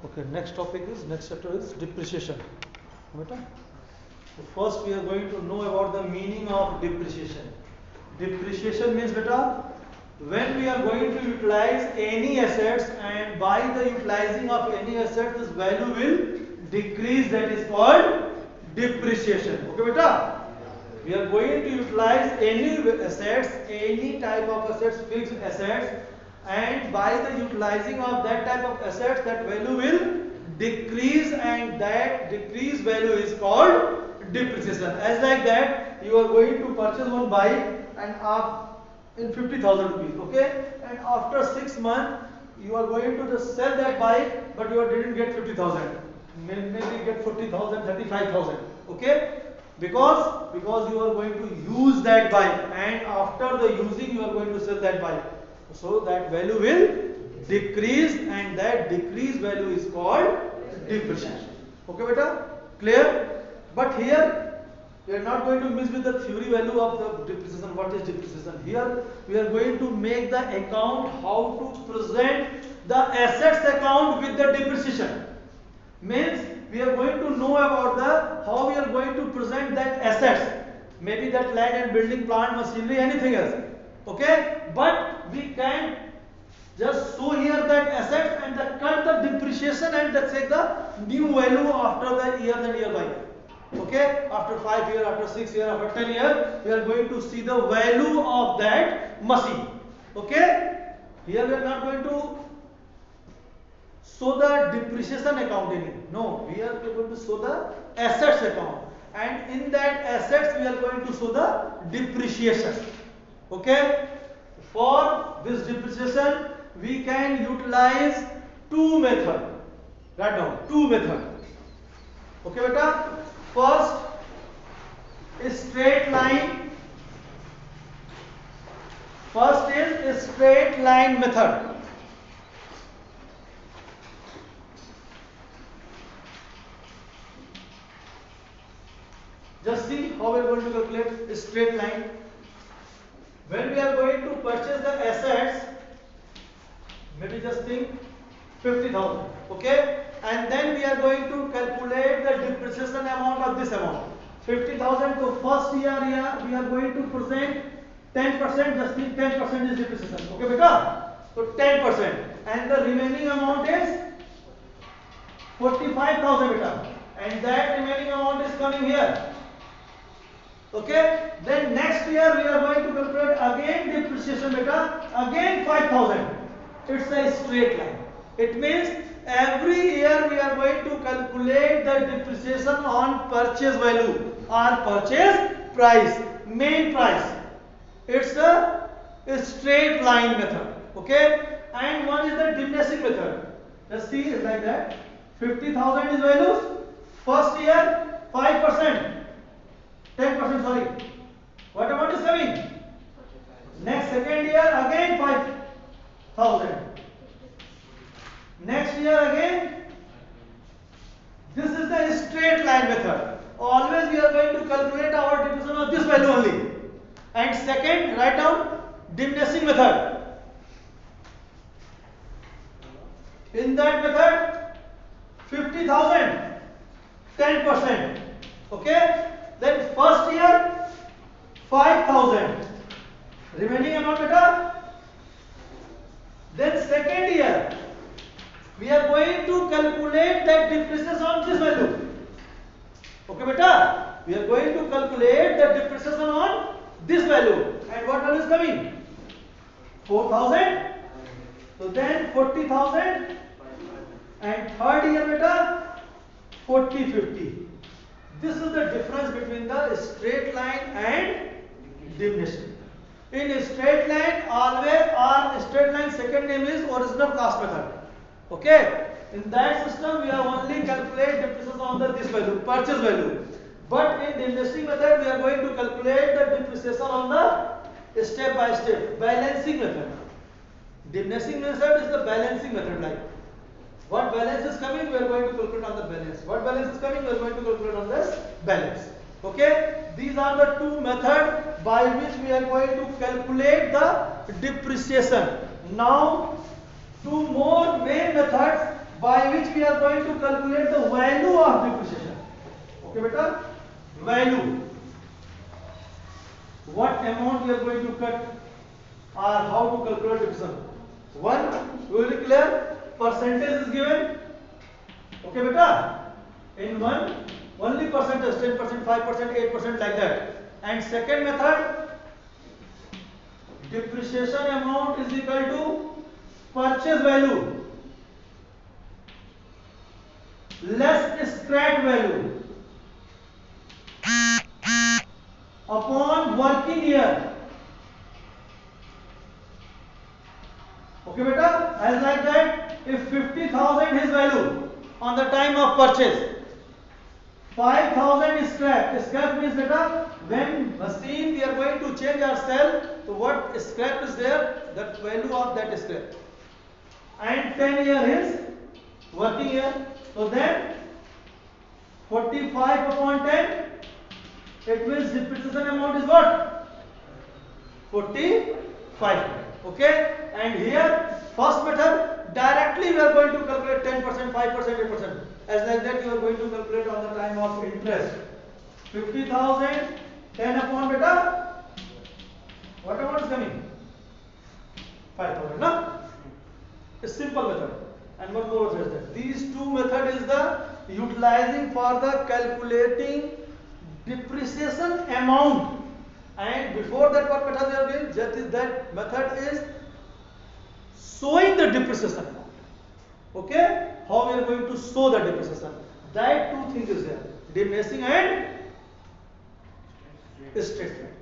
Okay, next chapter is depreciation. Beta? So first we are going to know about the meaning of depreciation. Depreciation means beta, when we are going to utilize any assets and by the utilizing of any asset this value will decrease, that is called depreciation. Okay beta? We are going to utilize any assets, any type of assets, fixed assets, and by the utilizing of that type of assets that value will decrease, and that decreased value is called depreciation. As like that you are going to purchase one bike and in 50,000 rupees, okay, and after 6 months you are going to just sell that bike, but you didn't get 50,000, maybe get 40,000, 35,000, okay, because you are going to use that bike, and after the using you are going to sell that bike, so that value will decrease, and that decreased value is called depreciation. Okay beta, clear? But here we are not going to mix with the theory value of the depreciation. What is depreciation? Here we are going to make the account how to present the assets account with the depreciation. Means we are going to know about the how we are going to present that assets, maybe that land and building, plant, machinery, anything else, okay, but we can just show here that assets and cut the depreciation and take the new value after the years and year by year. Okay, after 5 years, after 6 years, after 10 years, we are going to see the value of that machine. Okay, here we are not going to show the depreciation accounting. No, we are going to show the assets account, and in that assets we are going to show the depreciation. Okay, for this depreciation we can utilize two methods. Write down two methods. Okay beta, first is straight line. First is straight line method. Just see how we are going to calculate a straight line. When we are going to purchase the assets, maybe just think 50,000, okay, and then we are going to calculate the depreciation amount of this amount 50,000. So first year we are going to present 10%, just think 10% is depreciation, okay beta, so 10%, and the remaining amount is 45,000 beta, and that remaining amount is coming here. Okay, then next year we are going to calculate again depreciation beta, again 5,000. It's a straight line. It means every year we are going to calculate the depreciation on purchase value or purchase price, main price. It's a straight line method. Okay, and one is the diminishing method. Let's see, it's like that. 50,000 is values. First year 5%. 10%, sorry. What amount is coming? Next second year again 5,000. Next year again. This is the straight line method. Always we are going to calculate our depreciation of this value only. And second, write down diminishing method. In that method, 50,000, 10%. Okay. Then first year 5,000, remaining amount beta. Then second year we are going to calculate that depreciation on this value. Okay beta, we are going to calculate the depreciation on this value, and what value is coming? 4,000. So then 40,000, and third year beta 40, 50. This is the difference between the straight line and diminishing. In a straight line, always our straight line second name is original cost method. Okay. In that system, we are only calculate depreciation on this value, purchase value. But in diminishing method, we are going to calculate the depreciation on the step by step balancing method. Diminishing method is the balancing method, like. What balance is coming, we are going to calculate on the balance. What balance is coming, we are going to calculate on this balance. Okay, these are the two methods by which we are going to calculate the depreciation. Now, two more main methods by which we are going to calculate the value of depreciation. Okay, beta? Value. What amount we are going to cut or how to calculate depreciation. One, we will be clear. Percentage is given. Okay, beta? In one, only percentage, 10%, 5%, 8% like that. And second method, depreciation amount is equal to purchase value less scrap value upon working year. Okay, beta? As like that, if 50,000 is value on the time of purchase, 5,000 is scrap. Scrap means beta, when machine we are going to change or sell, so what scrap is there, that value of that scrap. And 10 year is working year. So then 45 upon 10, it means depreciation amount is what? 45. Okay? And here, first method, directly we are going to calculate 10%, 5%, 8%. As like that, you are going to calculate on the time of interest. 50,000, 10 upon beta. What amount is coming? 5,000. No? A simple method. And one more is that. These two method is the utilizing for the calculating depreciation amount. And before that, what method we are doing? Just that method is showing the depreciation amount. Okay? How we are going to show the depreciation? That two things is there: diminishing and straight line.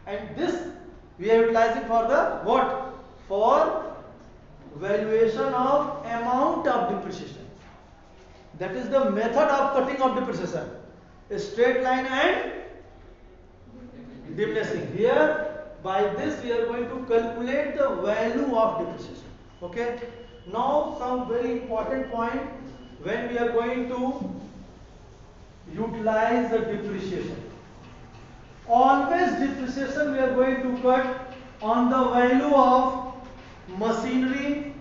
And this we are utilizing for the what? For valuation of amount of depreciation. That is the method of cutting of depreciation. A straight line and diminishing. Here, by this we are going to calculate the value of depreciation. Okay? Now some very important point when we are going to utilize the depreciation. Always depreciation we are going to cut on the value of machinery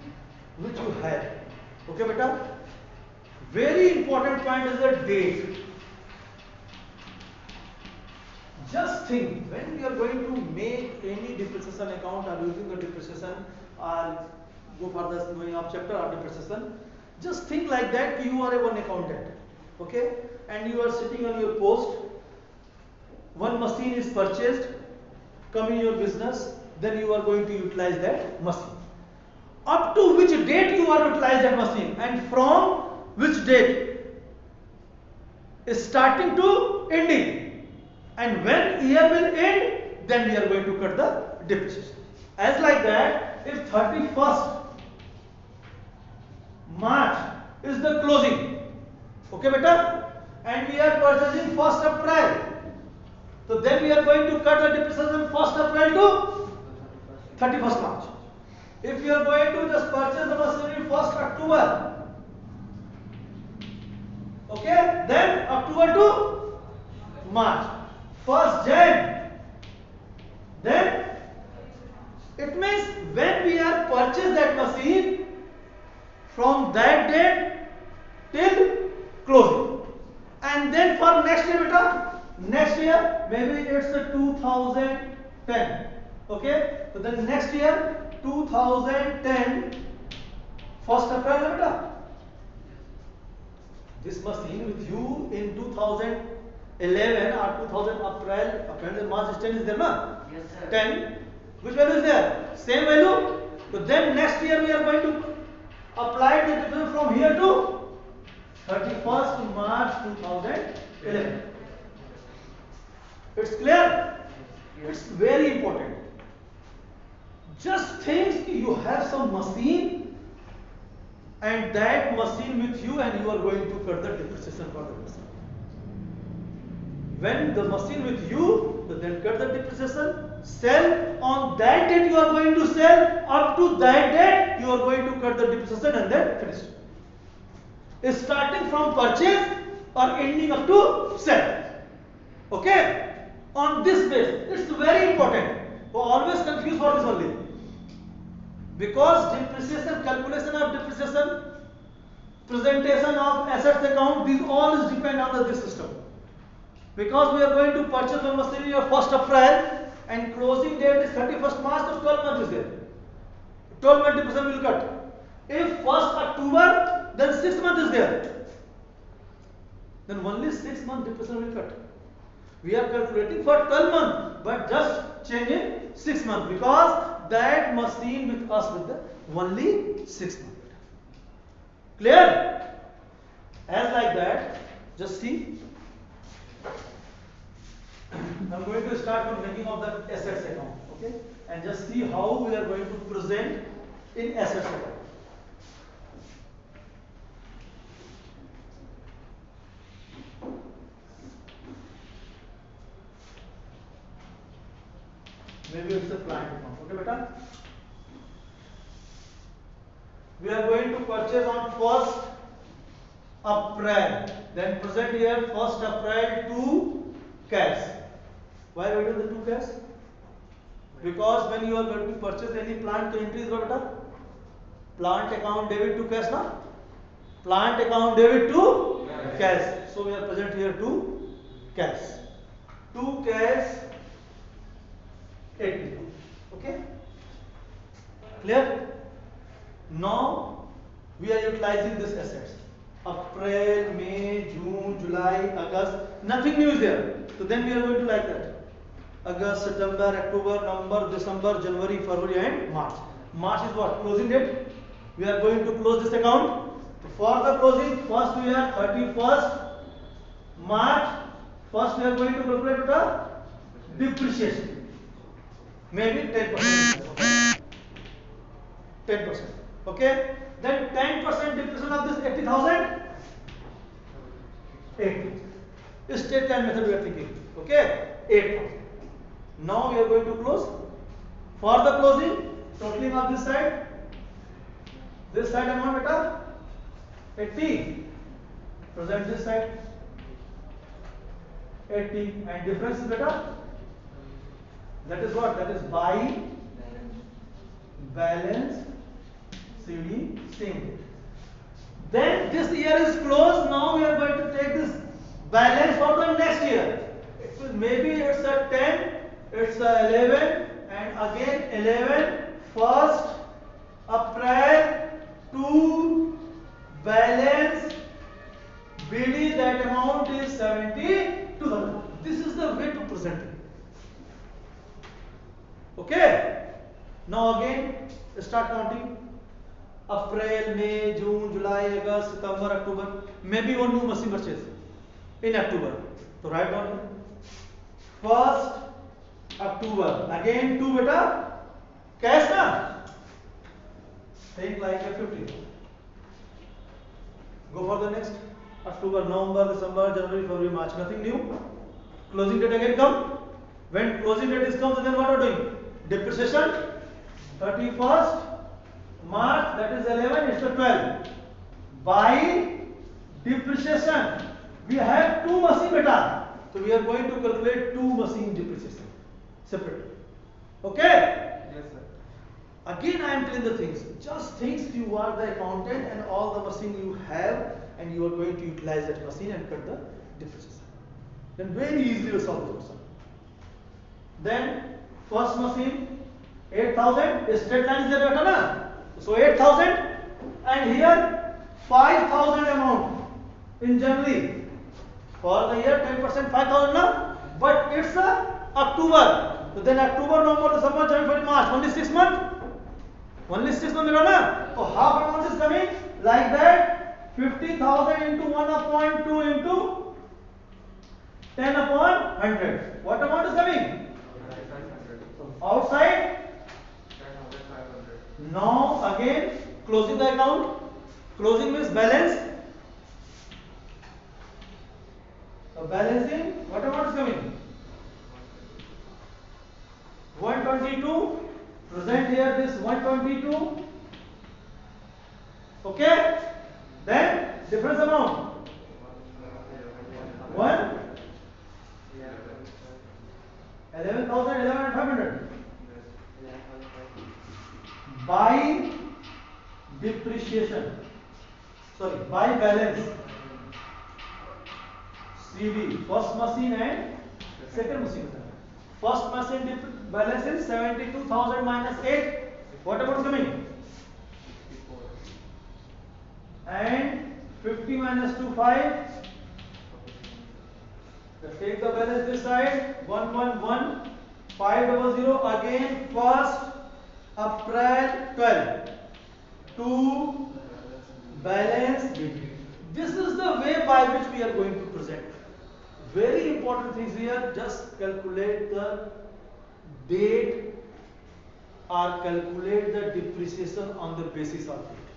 which you have. Okay, beta? Very important point is the date. Just think, when we are going to make any depreciation account or using the depreciation or go for the going up chapter of depreciation, just think like that you are a one accountant. Okay? And you are sitting on your post. One machine is purchased, come in your business, then you are going to utilize that machine. Up to which date you are utilize that machine and from which date? Starting to ending. And when year will end, then we are going to cut the depreciation. As like that, if 31st March is the closing, okay beta, and we are purchasing 1st April, so then we are going to cut the depreciation 1st April to 31st March. If you are going to just purchase the machinery 1st October, okay, then October to March, 1st Jan, then it means when we are purchase that machine from that date till closing. And then for next year beta, next year maybe it's the 2010, okay, so then next year 2010 1st April beta. This machine with you in 2011 or 2000 April March 10 is there, no? Yes, sir. 10. Which value is there? Same value. So then next year we are going to apply the difference from here to 31st March 2011. It's clear? It's very important. Just think you have some machine and that machine with you and you are going to cut the depreciation for the machine. When the machine with you, then cut the depreciation, sell on that date you are going to sell, up to that date you are going to cut the depreciation and then finish. It's starting from purchase or ending up to sell. Okay? On this base, it's very important. So always confused for this only. Because depreciation, calculation of depreciation, presentation of assets account, these all is depend on this system. Because we are going to purchase one machinery on 1st April and closing date is 31st March, so 12 months is there. 12 month depreciation will cut. If 1st October, then 6 month is there. Then only 6 month depreciation will cut. We are calculating for 12 months, but just changing 6 months because that machine with us with the only 6 months. Clear? As like that, just see. I'm going to start from making of the assets account, okay? And just see how we are going to present in assets account. Maybe it's a plant account, okay, beta? We are going to purchase on 1st April. Then present here 1st April to cash. Why are we doing the 2 cash? Because when you are going to purchase any plant, to entry is what, beta? Plant account debit to cash, na? Plant account debit to cash. So we are present here to cash. To cash 80. Okay? Clear? Now we are utilizing this assets. April, May, June, July, August. Nothing new is there. So then we are going to like that. August, September, October, November, December, January, February and March. March is what? Closing date. We are going to close this account. For the closing, first we are 31st March. First we are going to calculate the depreciation. Maybe 10%. Okay? 10%. Okay? Then 10% depreciation of this 80,000. 80. Straight line method we are thinking. Okay? 8,000. Now we are going to close. For the closing, totaling of this side amount beta 80. Present this side 80 and difference is beta. That is what? That is buy balance CD same date. Then this year is closed. Now we are going to take this balance for the next year. Maybe it's a 10, it's a 11, and again 11. First April to balance BD, that amount is 72,000. This is the way to present it. Okay. Now again start counting. April, May, June, July, August, September, October. Maybe one new machine purchase in October. So write down here. 1st October. Again 2 beta. Cash na? Think like a 50. Go for the next. October, November, December, January, February, March. Nothing new. Closing date again come. When closing date is come, then what are we doing? Depreciation. 31st March, that is 11, it's the 12. By depreciation, we have 2 machine beta. So we are going to calculate 2 machine depreciation separately. Okay? Yes, sir. Again I am telling the things. Just think you are the accountant and all the machine you have and you are going to utilize that machine and cut the depreciation. Then very easily you solve the question. Then first machine 8,000 straight line is there, na? So 8,000 and here 5,000 amount in January. For the year 10% 5,000 na? But it's October. So then October, November, December, January, March. Only 6 months. Only 6 months, na? So half amount is coming like that. 50,000 into 1/2 into 10/100. What amount is coming? 500. Outside. 10,500. Now again closing the account. Closing means balance. So balancing, what amount is coming? 122. Present here this 122. Okay. Then difference amount 1 11,000, 11,500. By depreciation. sorry, by balance CD, first machine and second machine. First machine balance is 72,000 minus 8. What about coming? And 50 minus 2, 5. Take the balance this side. 111 500. Again, 1st April 12 to balance between. This is the way by which we are going to present. Very important things here. Just calculate the date or calculate the depreciation on the basis of date.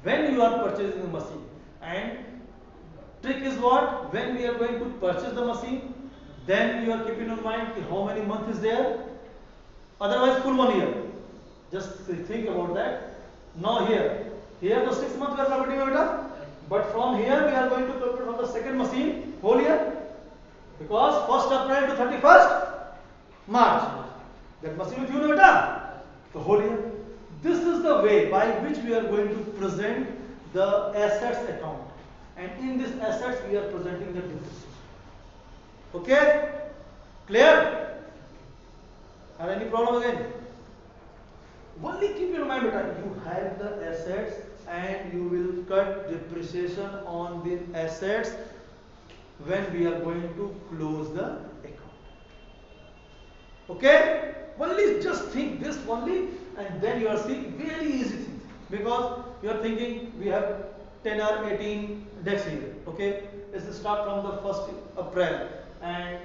When you are purchasing the machine, and trick is what? When we are going to purchase the machine, then you are keeping in mind how many months is there. Otherwise, full 1 year. Just think about that. Now here the 6 months we are calculating, but from here we are going to calculate from the second machine whole year, because 1st April to 31st March. That machine with you, beta, the whole year. This is the way by which we are going to present the assets account, and in this assets we are presenting the depreciation. Okay, clear? Or any problem again? Only keep in mind, beta, you have the assets and you will cut depreciation on the assets when we are going to close the account. Okay? Only just think this only, and then you are seeing very easy things, because you are thinking we have 10 or 18 decks here. Okay? Let's start from the 1st April, and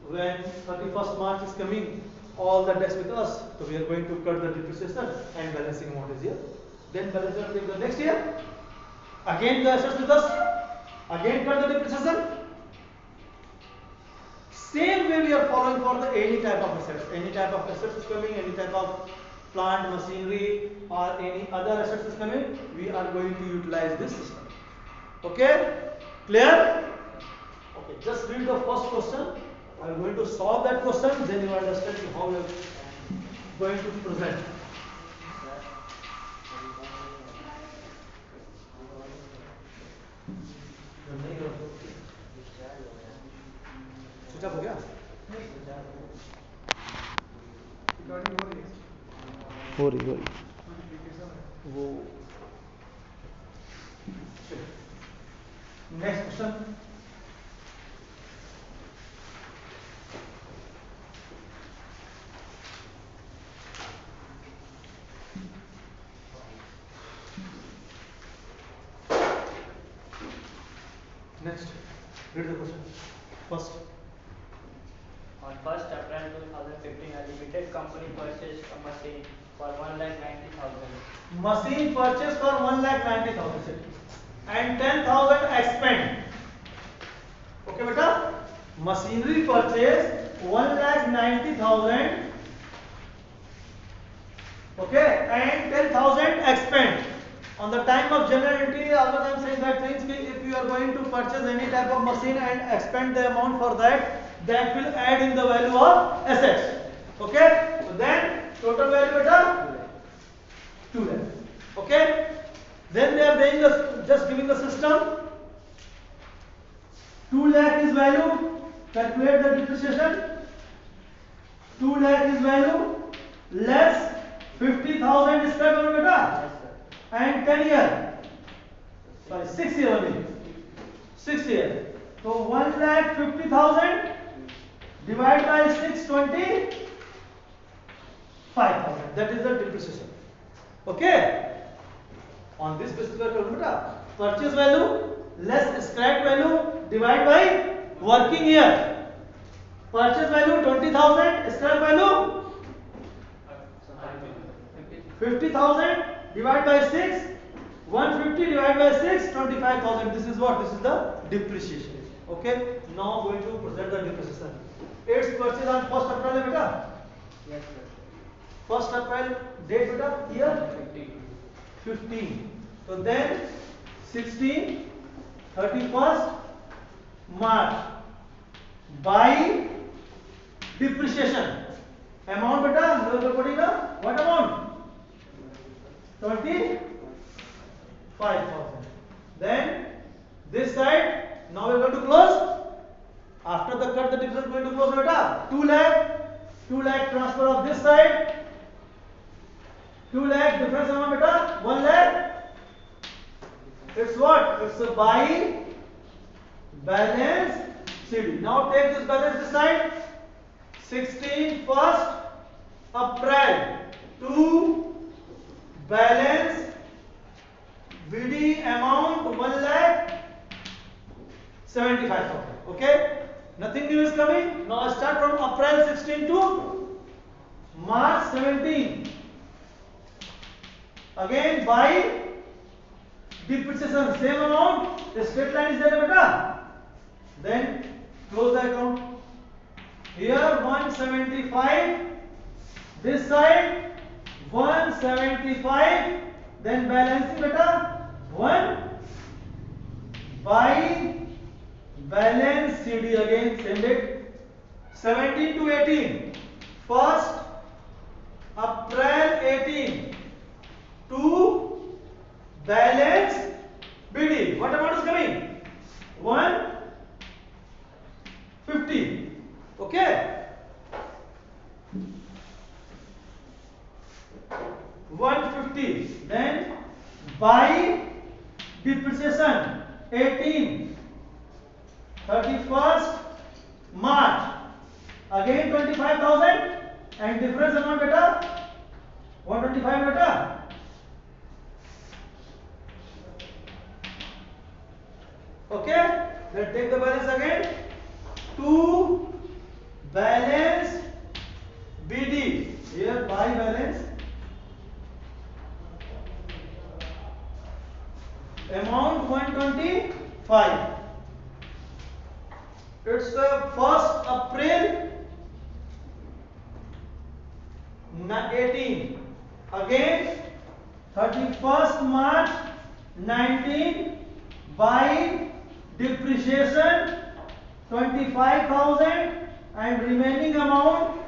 when 31st March is coming, all the decks with us, so we are going to cut the depreciation and balancing amount is here. Then balancing amount take the next year. Again the assets with us, again cut the depreciation. Same way we are following for the any type of assets. Any type of assets is coming, any type of plant, machinery or any other assets is coming, we are going to utilize this system. Okay? Clear? Okay, just read the first question. I am going to solve that question, then you understand how we are going to present. Switch off हो गया? हो रही वो next question. Next, read the question. First. On 1st April 2015, a limited company purchased a machine for 1,90,000. Machine purchased for 1,90,000 and 10,000 expend. Okay, beta. Machinery purchase 1,90,000. Okay, and 10,000 expend. On the time of general entry, also I am saying that things, if you are going to purchase any type of machine and expend the amount for that, that will add in the value of assets. Okay, so then total value beta 2 lakh. Okay, then they are saying just giving the system 2 lakh is value. Calculate the depreciation. 2 lakh is value less 50,000 is cut over beta. And 10 year, sorry, 6 year only, 6 year. So 1,50,000 divided by 6, 25,000. That is the depreciation. Okay. On this basis, we are calculating purchase value less scrap value divided by working year. Purchase value 20,000, scrap value 50,000. Divide by 6, 150 divided by 6, 25,000. This is what? This is the depreciation. Okay. Now going to present the depreciation. It's purchased on 1st April, beta. Yes, sir. 1st April date, beta. Year 15. So then 16, 31st March. By depreciation amount, beta. What amount? 25,000. 5,000. Then this side, now we are going to close. After the cut, the difference is going to close beta. 2 lakh transfer of this side. 2 lakh difference amount beta. 1 lakh. It's what? It's a buy balance CD. Now take this balance this side. 16 1st April to balance BD amount 1,75,000. Okay? Nothing new is coming. Now start from April 16 to March 17. Again by depreciation same amount. The straight line is there beta. Then close the account. Here 175. This side 175. Then balancing beta 1 by balance CD again same date 17 to 18. First April 18 to balance BD. What amount is coming? 150. Okay. 150. Then by depreciation 18 31st March again 25,000 and difference amount beta 125 beta. Okay, then take the balance again to balance BD. Here by balance amount 125. It's the 1st April 18. Again 31st March 19 by depreciation 25,000 and remaining amount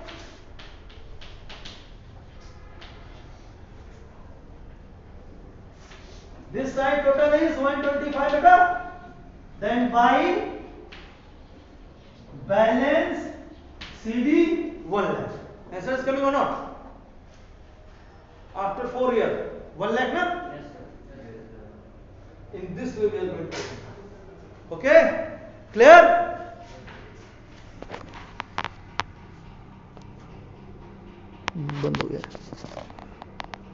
this side total is 125 beta. Then by balance CD 1 lakh. Answer is coming or not? After 4 years 1 lakh na? Yes, sir. In this way we are going to. Okay? Clear?